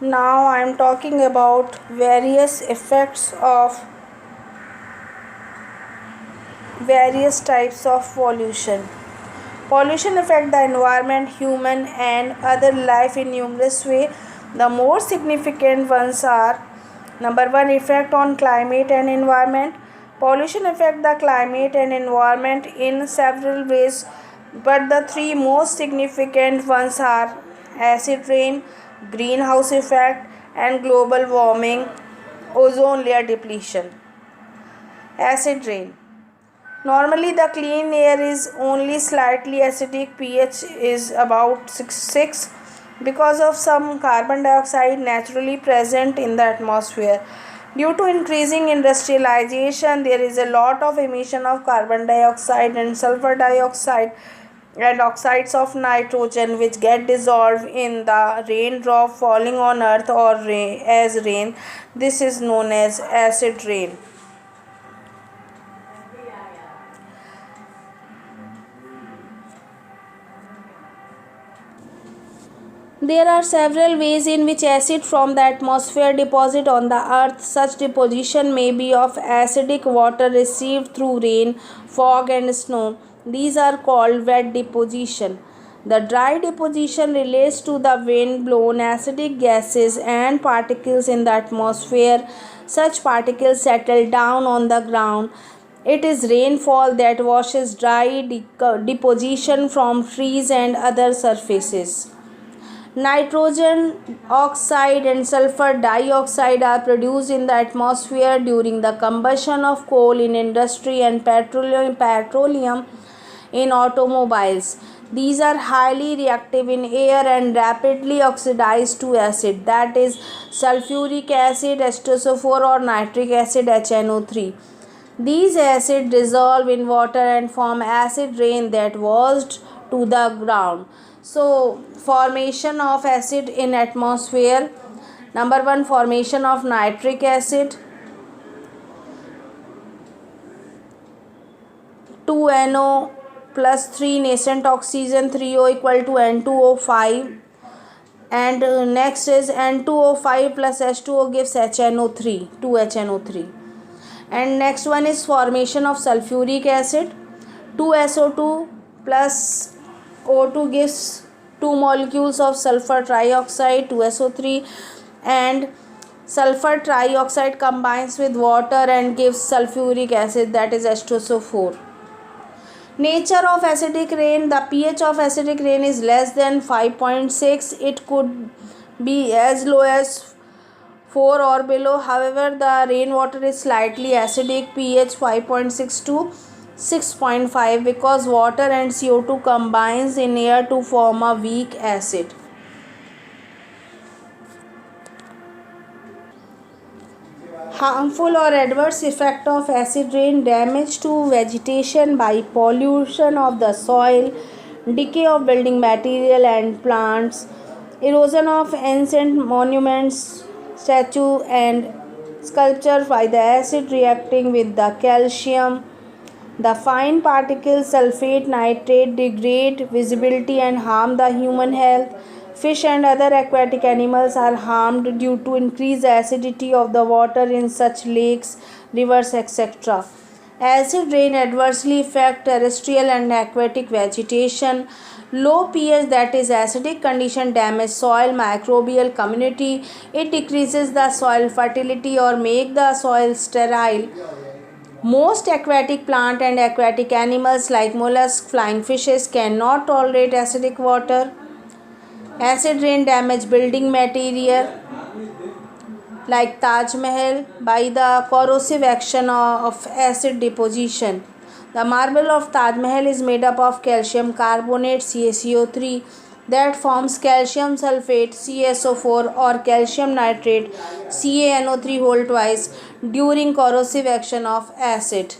Now I am talking about various effects of various types of pollution. Pollution affect the environment, human and other life in numerous ways. The more significant ones are: number one, effect on climate and environment. Pollution affect the climate and environment in several ways, but the three most significant ones are acid rain, greenhouse effect, and global warming, ozone layer depletion. Acid rain. Normally, the clean air is only slightly acidic. pH is about 6 because of some carbon dioxide naturally present in the atmosphere. Due to increasing industrialization, there is a lot of emission of carbon dioxide and sulfur dioxide and oxides of nitrogen, which get dissolved in the raindrop falling on earth or as rain. This is known as acid rain. There are several ways in which acid from the atmosphere deposit on the earth. Such deposition may be of acidic water received through rain, fog and snow. These are called wet deposition. The dry deposition relates to the wind blown acidic gases and particles in the atmosphere. Such particles settle down on the ground. It is rainfall that washes dry deposition from trees and other surfaces. Nitrogen oxide and sulfur dioxide are produced in the atmosphere during the combustion of coal in industry and petroleum in automobiles. These are highly reactive in air and rapidly oxidize to acid, that is sulfuric acid, H2SO4 or nitric acid, HNO3. These acids dissolve in water and form acid rain that washed to the ground. So, formation of acid in atmosphere. Number one, formation of nitric acid. 2NO plus 3 nascent oxygen, 3O equal to N2O5. And next is N2O5 plus H2O gives HNO3, 2HNO3. And next one is formation of sulfuric acid. 2SO2 plus O2 gives 2 molecules of sulfur trioxide, 2SO3, and sulfur trioxide combines with water and gives sulfuric acid, that is H2SO4. Nature of acidic rain. The pH of acidic rain is less than 5.6. It could be as low as 4 or below. However, the rainwater is slightly acidic, pH 5.6 to 6.5, because water and CO2 combines in air to form a weak acid. Harmful or adverse effect of acid rain: damage to vegetation by pollution of the soil, decay of building material and plants, erosion of ancient monuments, statue and sculpture by the acid reacting with the calcium. The fine particles sulfate nitrate degrade visibility and harm the human health. Fish and other aquatic animals are harmed due to increased acidity of the water in such lakes, rivers, etc. Acid rain adversely affect terrestrial and aquatic vegetation. Low pH, that is acidic condition, damage soil microbial community. It decreases the soil fertility or make the soil sterile. Most aquatic plant and aquatic animals like mollusks, flying fishes cannot tolerate acidic water. Acid rain damage building material like Taj Mahal by the corrosive action of acid deposition. The marble of Taj Mahal is made up of calcium carbonate, CaCO3, that forms calcium sulfate, CaSO4, or calcium nitrate, CaNO3 whole twice, during corrosive action of acid.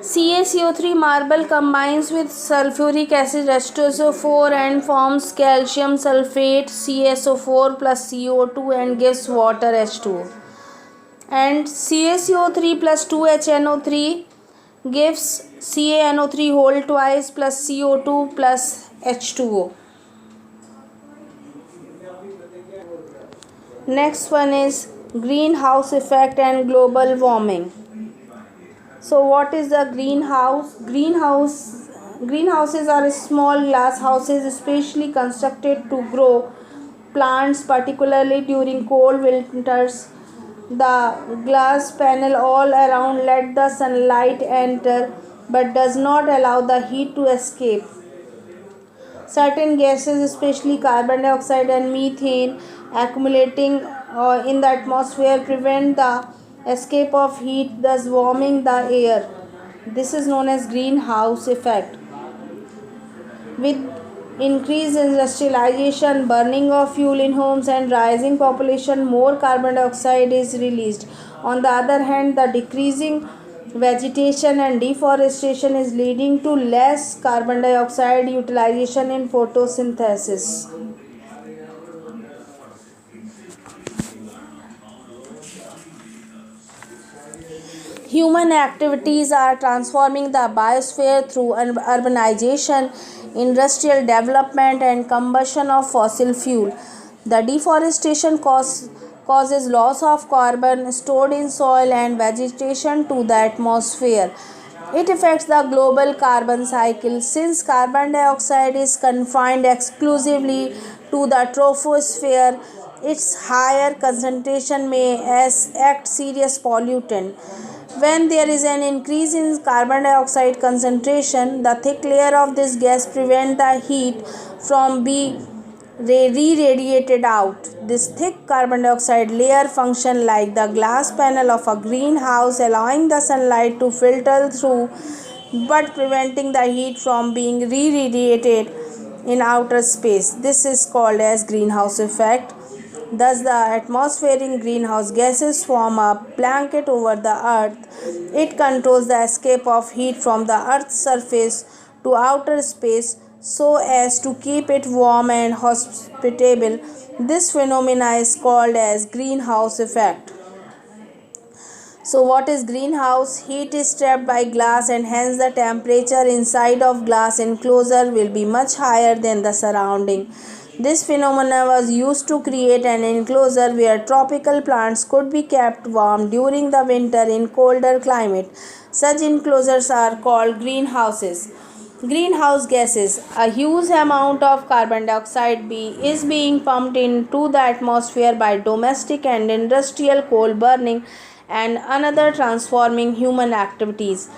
CaCO3 marble combines with sulfuric acid, H2SO4, and forms calcium sulfate, CaSO4 plus CO2, and gives water, H2O. And CaCO3 plus 2HNO3 gives CaNO3 whole twice plus CO2 plus H2O. Next one is greenhouse effect and global warming. So what is the greenhouse? Greenhouses are small glass houses specially constructed to grow plants, particularly during cold winters. The glass panel all around let the sunlight enter but does not allow the heat to escape. Certain gases, especially carbon dioxide and methane, accumulating in the atmosphere prevent the escape of heat, thus warming the air. This is known as greenhouse effect. With increased industrialization, burning of fuel in homes, and rising population, more carbon dioxide is released. On the other hand, the decreasing vegetation and deforestation is leading to less carbon dioxide utilization in photosynthesis. Human activities are transforming the biosphere through urbanization, industrial development, and combustion of fossil fuel. The deforestation causes loss of carbon stored in soil and vegetation to the atmosphere. It affects the global carbon cycle since carbon dioxide is confined exclusively to the troposphere. Its higher concentration may act serious pollutant. When there is an increase in carbon dioxide concentration, the thick layer of this gas prevents the heat from being re-radiated out. This thick carbon dioxide layer functions like the glass panel of a greenhouse, allowing the sunlight to filter through but preventing the heat from being re-radiated in outer space. This is called as greenhouse effect. Thus, the atmospheric greenhouse gases form a blanket over the earth. It controls the escape of heat from the earth's surface to outer space so as to keep it warm and hospitable. This phenomena is called as greenhouse effect. So what is greenhouse? Heat is trapped by glass and hence the temperature inside of glass enclosure will be much higher than the surrounding. This phenomenon was used to create an enclosure where tropical plants could be kept warm during the winter in colder climate. Such enclosures are called greenhouses. Greenhouse gases. A huge amount of carbon dioxide is being pumped into the atmosphere by domestic and industrial coal burning and another transforming human activities.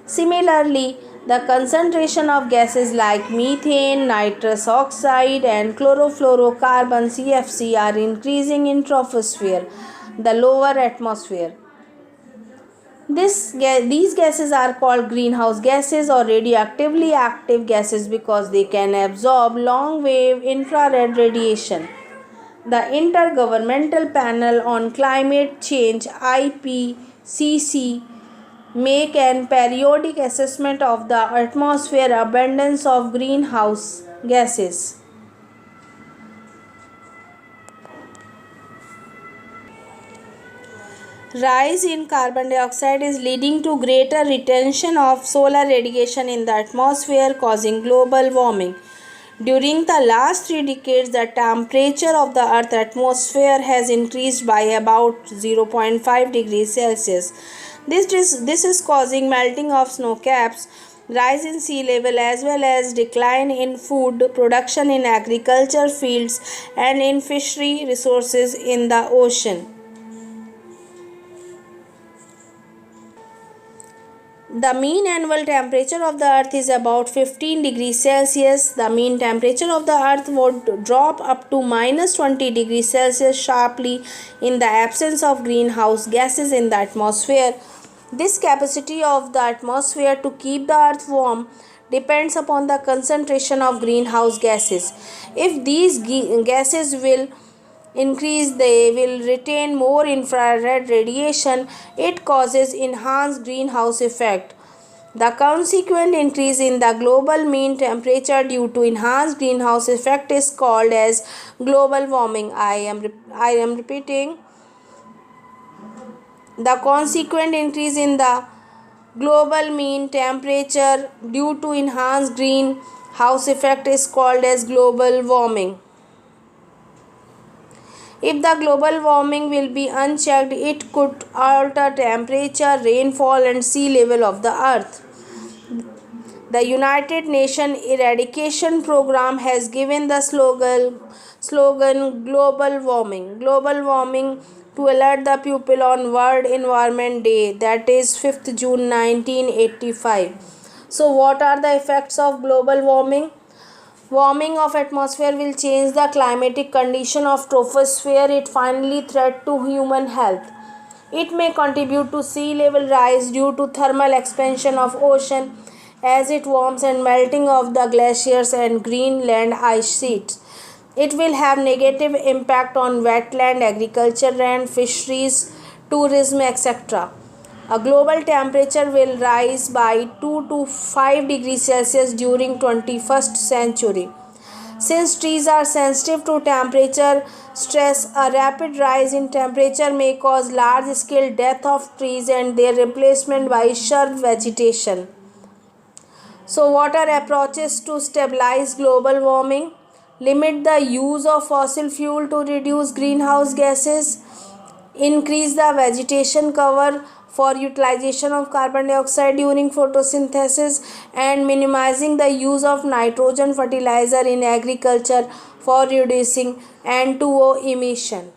Similarly, the concentration of gases like methane, nitrous oxide, and chlorofluorocarbon (CFC) are increasing in troposphere, the lower atmosphere. These gases are called greenhouse gases or radioactively active gases because they can absorb long wave infrared radiation. The Intergovernmental Panel on Climate Change IPCC make an periodic assessment of the atmosphere abundance of greenhouse gases. Rise in carbon dioxide is leading to greater retention of solar radiation in the atmosphere, causing global warming. During the last 3 decades, the temperature of the Earth's atmosphere has increased by about 0.5 degrees Celsius. This is causing melting of snow caps, rise in sea level, as well as decline in food production in agriculture fields and in fishery resources in the ocean. The mean annual temperature of the earth is about 15 degrees Celsius. The mean temperature of the earth would drop up to minus 20 degrees Celsius sharply in the absence of greenhouse gases in the atmosphere. This capacity of the atmosphere to keep the earth warm depends upon the concentration of greenhouse gases. If these gases will increase, they will retain more infrared radiation. It causes enhanced greenhouse effect. The consequent increase in the global mean temperature due to enhanced greenhouse effect is called as global warming. I am repeating. The consequent increase in the Global mean temperature due to enhanced greenhouse effect is called as global warming. If the global warming will be unchecked, it could alter temperature, rainfall, and sea level of the earth. The United Nations Eradication Program has given the slogan Global Warming to alert the people on World Environment Day, that is 5th June 1985. So what are the effects of global warming? Warming of atmosphere will change the climatic condition of troposphere. It finally threat to human health. It may contribute to sea level rise due to thermal expansion of ocean as it warms and melting of the glaciers and Greenland ice sheets. It will have negative impact on wetland, agriculture and fisheries, tourism, etc. A global temperature will rise by 2 to 5 degrees Celsius during 21st century. Since trees are sensitive to temperature stress, a rapid rise in temperature may cause large-scale death of trees and their replacement by shrub vegetation. So, what are approaches to stabilize global warming? Limit the use of fossil fuel to reduce greenhouse gases. Increase the vegetation cover for utilization of carbon dioxide during photosynthesis, and minimizing the use of nitrogen fertilizer in agriculture for reducing N2O emission.